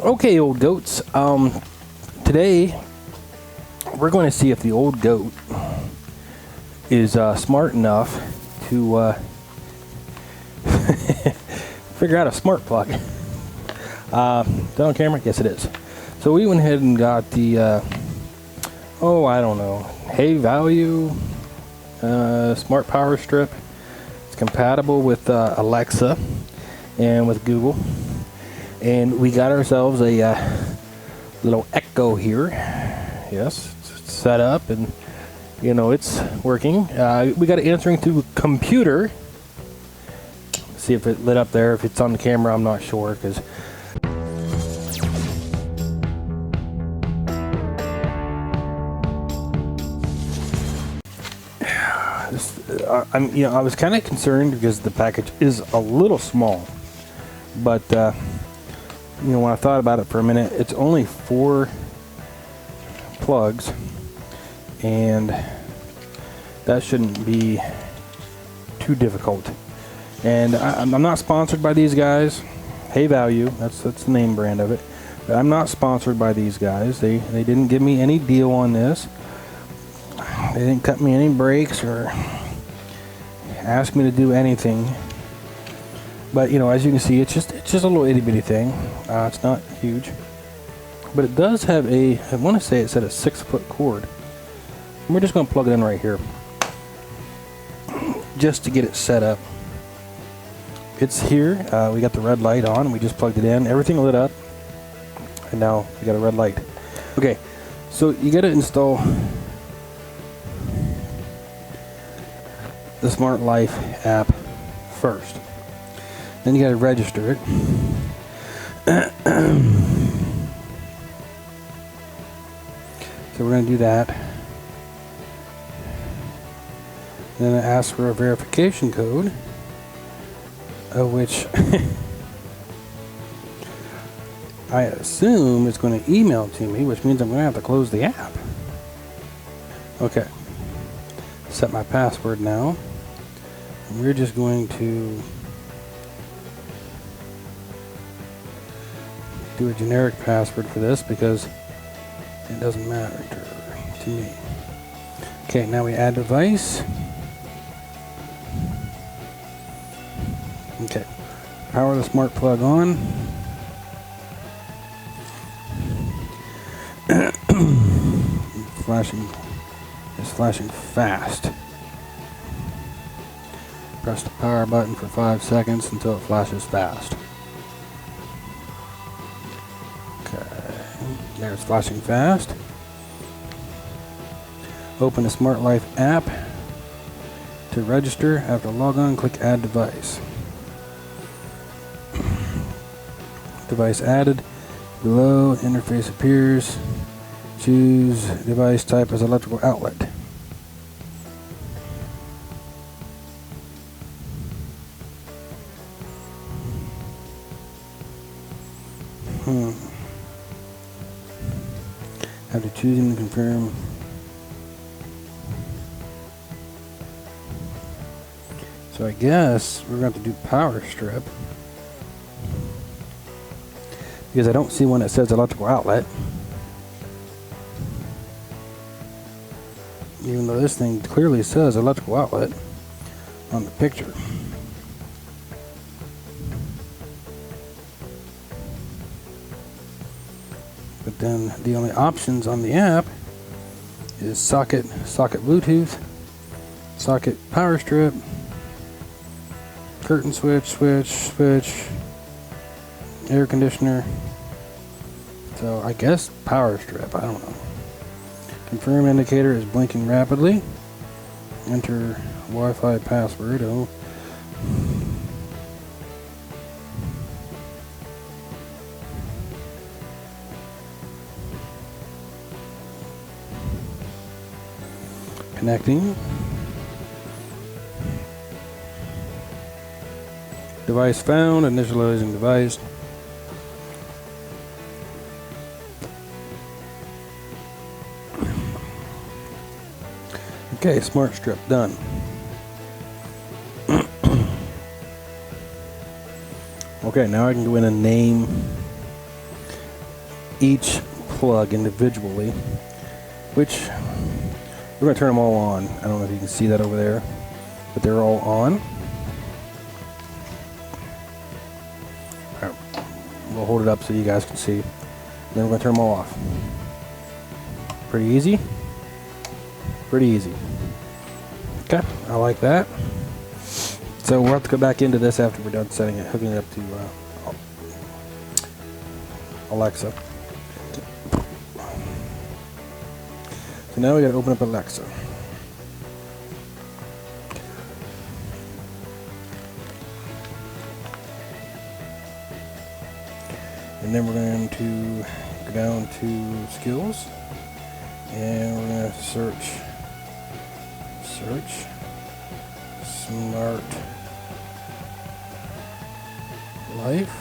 Okay, old goats. Today we're going to see if the old goat is smart enough to figure out a smart plug. Is that on camera? Yes, it is. So we went ahead and got the I don't know, Heyvalue Smart Power Strip. It's compatible with Alexa and with Google. And we got ourselves a little Echo here. Yes, it's set up and you know it's working. We got it answering to a computer. See if it lit up there. If it's on the camera, I'm not sure because I was kind of concerned because the package is a little small, but when I thought about it for a minute, it's only 4 plugs, and that shouldn't be too difficult. And I'm not sponsored by these guys. Heyvalue, that's the name brand of it. But I'm not sponsored by these guys. They didn't give me any deal on this. They didn't cut me any breaks or ask me to do anything. But as you can see, it's just a little itty bitty thing. It's not huge, but it does have I want to say it said a 6-foot cord. And we're just going to plug it in right here, just to get it set up. It's here. We got the red light on. We just plugged it in. Everything lit up, and now we got a red light. Okay, so you got to install the Smart Life app first. Then you got to register it. So we're going to do that. Then it asks for a verification code, of which I assume it's going to email to me, which means I'm going to have to close the app. Okay. Set my password now. And we're just going to do a generic password for this because it doesn't matter to me. Okay, now we add device. Okay, power the smart plug on. It's flashing fast. Press the power button for 5 seconds until it flashes fast. There, it's flashing fast. Open the Smart Life app. To register, after log on, click Add Device. Device added. Below, interface appears. Choose device type as electrical outlet. After choosing to confirm. So I guess we're going to do power strip because I don't see one that says electrical outlet, even though this thing clearly says electrical outlet on the picture. But then the only options on the app is socket Bluetooth, socket power strip, curtain switch, air conditioner. So I guess power strip, I don't know. Confirm indicator is blinking rapidly. Enter Wi-Fi password. Oh. Connecting. Device found. Initializing device. Okay, smart strip done. Okay, now I can go in and name each plug individually, which we're going to turn them all on. I don't know if you can see that over there, but they're all on. All right, we'll hold it up so you guys can see. Then we're going to turn them all off. Pretty easy. Pretty easy. Okay, I like that. So we'll have to go back into this after we're done setting it, hooking it up to Alexa. So now we got to open up Alexa. And then we're going to go down to skills, and we're going to search Smart Life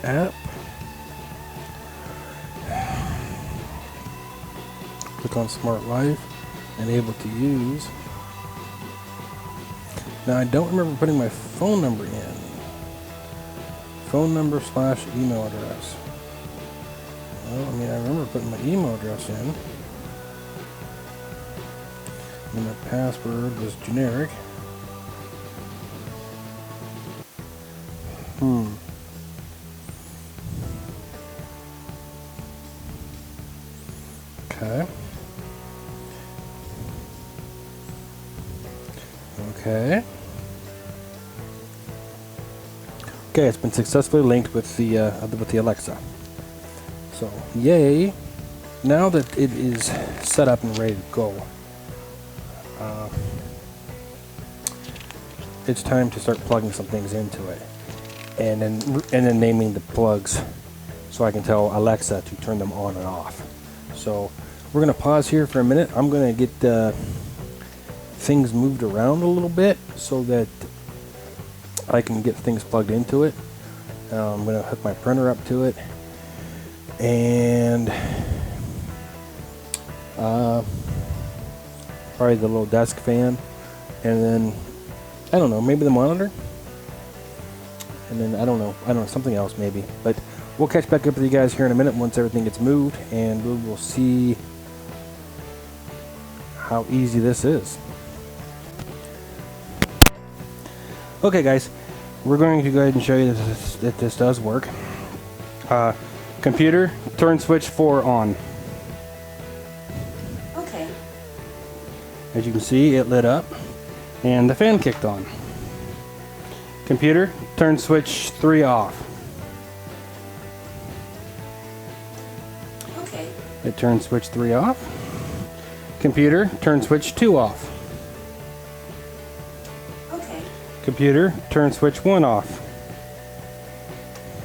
app. Click on Smart Life and able to use. Now I don't remember putting my phone number in. Phone number / email address. Well, I mean, I remember putting my email address in. And my password was generic. Okay. Okay. Okay, it's been successfully linked with the Alexa. So, yay! Now that it is set up and ready to go, it's time to start plugging some things into it, and then naming the plugs, so I can tell Alexa to turn them on and off. So we're gonna pause here for a minute. I'm gonna get things moved around a little bit so that I can get things plugged into it. I'm gonna hook my printer up to it, and probably the little desk fan, and then I don't know, maybe the monitor, and then I don't know, something else maybe. But we'll catch back up with you guys here in a minute once everything gets moved, and we will see how easy this is. Okay guys, we're going to go ahead and show you that this does work. Computer, turn switch 4 on. Okay. As you can see, it lit up and the fan kicked on. Computer, turn switch 3 off. Okay. It turned switch 3 off. Computer, turn switch 2 off. Okay. Computer, turn switch 1 off.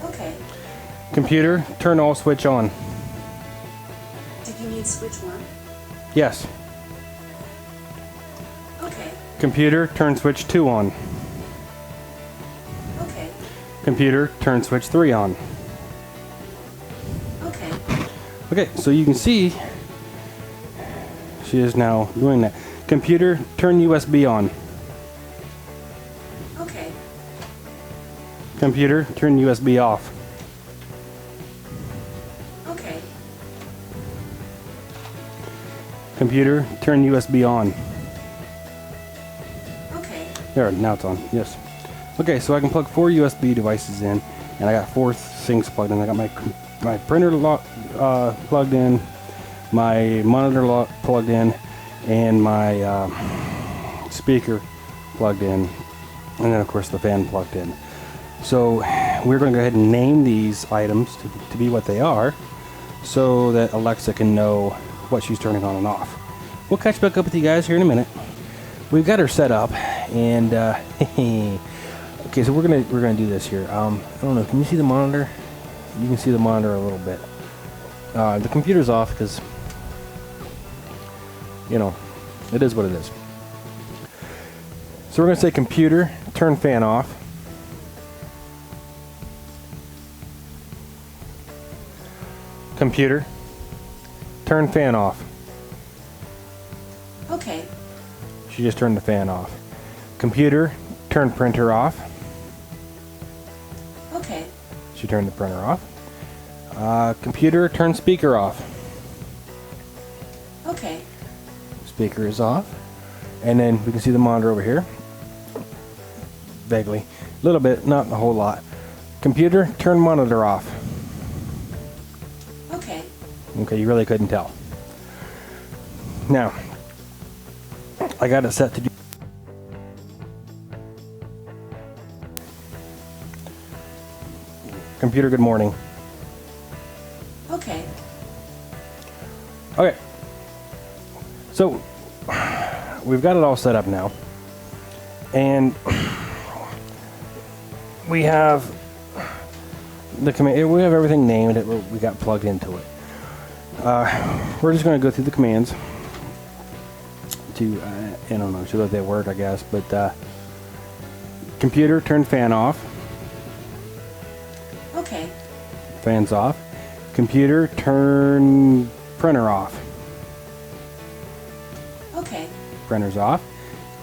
Okay. Computer, turn all switch on. Did you need switch 1? Yes. Okay. Computer, turn switch 2 on. Okay. Computer, turn switch 3 on. Okay. Okay, so you can see she is now doing that. Computer, turn USB on. Okay. Computer, turn USB off. Okay. Computer, turn USB on. Okay. There, now it's on. Yes. Okay, so I can plug 4 USB devices in, and I got 4 things plugged in. I got my printer plugged in, my monitor plugged in, and my speaker plugged in, and then of course the fan plugged in. So we're going to go ahead and name these items to be what they are, so that Alexa can know what she's turning on and off. We'll catch back up with you guys here in a minute. We've got her set up, and okay, so we're gonna do this here. I don't know. Can you see the monitor? You can see the monitor a little bit. The computer's off because, you know, it is what it is. So we're gonna say computer, turn fan off. Computer, turn fan off. Okay. She just turned the fan off. Computer, turn printer off. Okay. She turned the printer off. Computer, turn speaker off. Okay. Speaker is off. And then we can see the monitor over here. Vaguely. A little bit, not a whole lot. Computer, turn monitor off. Okay. Okay, you really couldn't tell. Now, I got it set to do. Computer, good morning. Okay. Okay. So, we've got it all set up now. And we have the command. We have everything named. We got plugged into it. We're just going to go through the commands to, I don't know, show that they work, I guess. But computer, turn fan off. Okay. Fan's off. Computer, turn printer off. Okay. Printer's off.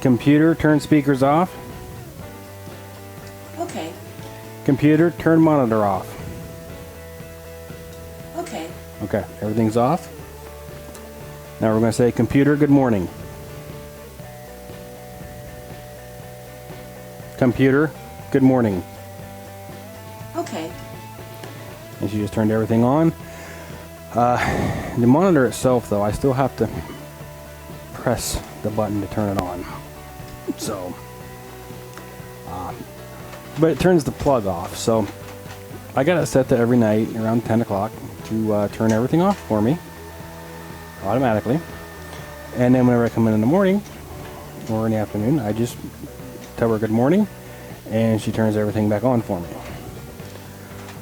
Computer, turn speakers off. Okay. Computer, turn monitor off. Okay. Okay, everything's off. Now we're going to say, computer, good morning. Computer, good morning. Okay. And she just turned everything on. The monitor itself, though, I still have to press the button to turn it on. So, but it turns the plug off. So, I got it set to every night around 10 o'clock to turn everything off for me automatically. And then whenever I come in the morning or in the afternoon, I just tell her good morning, and she turns everything back on for me.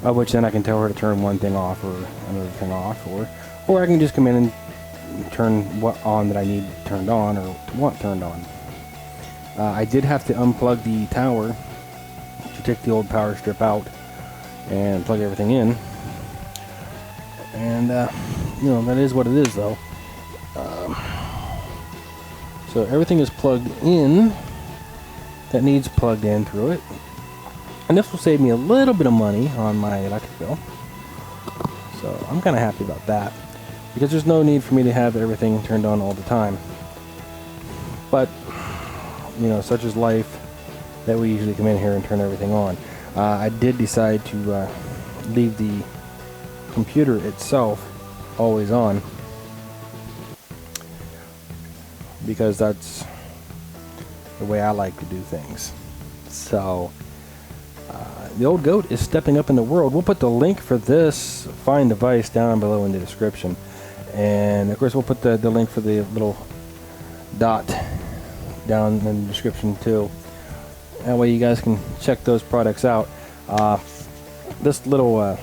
Of which then I can tell her to turn one thing off or another thing off, or I can just come in and turn what on that I need turned on or want turned on. I did have to unplug the tower to take the old power strip out and plug everything in. And, you know, that is what it is, though. So everything is plugged in that needs plugged in through it. And this will save me a little bit of money on my electric bill. So I'm kind of happy about that, because there's no need for me to have everything turned on all the time. But, you know, such is life that we usually come in here and turn everything on. I did decide to leave the computer itself always on, because that's the way I like to do things. So the old goat is stepping up in the world. We'll put the link for this fine device down below in the description, and of course we'll put the link for the little dot down in the description too. That way you guys can check those products out. This little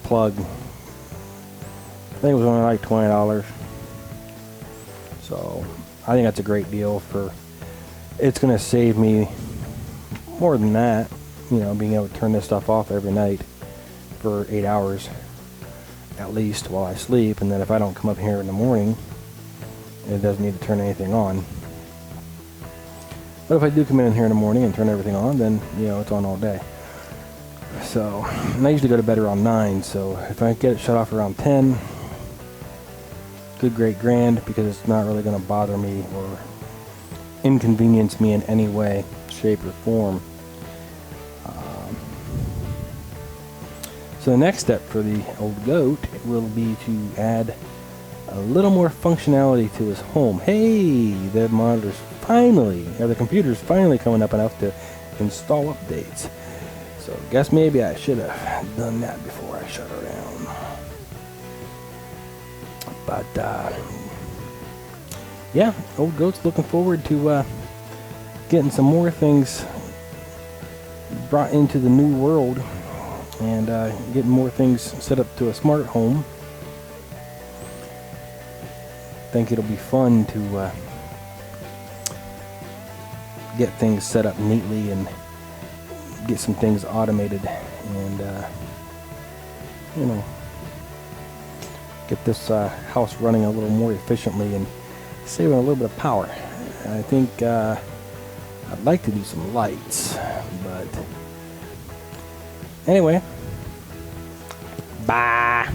plug, I think it was only like $20. So I think that's a great deal. It's going to save me more than that, you know, being able to turn this stuff off every night for 8 hours at least while I sleep, and then if I don't come up here in the morning, it doesn't need to turn anything on. But if I do come in here in the morning and turn everything on, then, you know, it's on all day. So, and I usually go to bed around 9, so if I get it shut off around 10, good, great, grand, because it's not really going to bother me or inconvenience me in any way, shape, or form. So the next step for the old goat will be to add a little more functionality to his home. Hey, the monitor's finally, or the computer's finally coming up enough to install updates. So guess maybe I should have done that before I shut her down. But yeah, old goat's looking forward to getting some more things brought into the new world, and getting more things set up to a smart home. I think it'll be fun to get things set up neatly and get some things automated, and you know, get this house running a little more efficiently and saving a little bit of power. I think I'd like to do some lights, but Anyway, bye.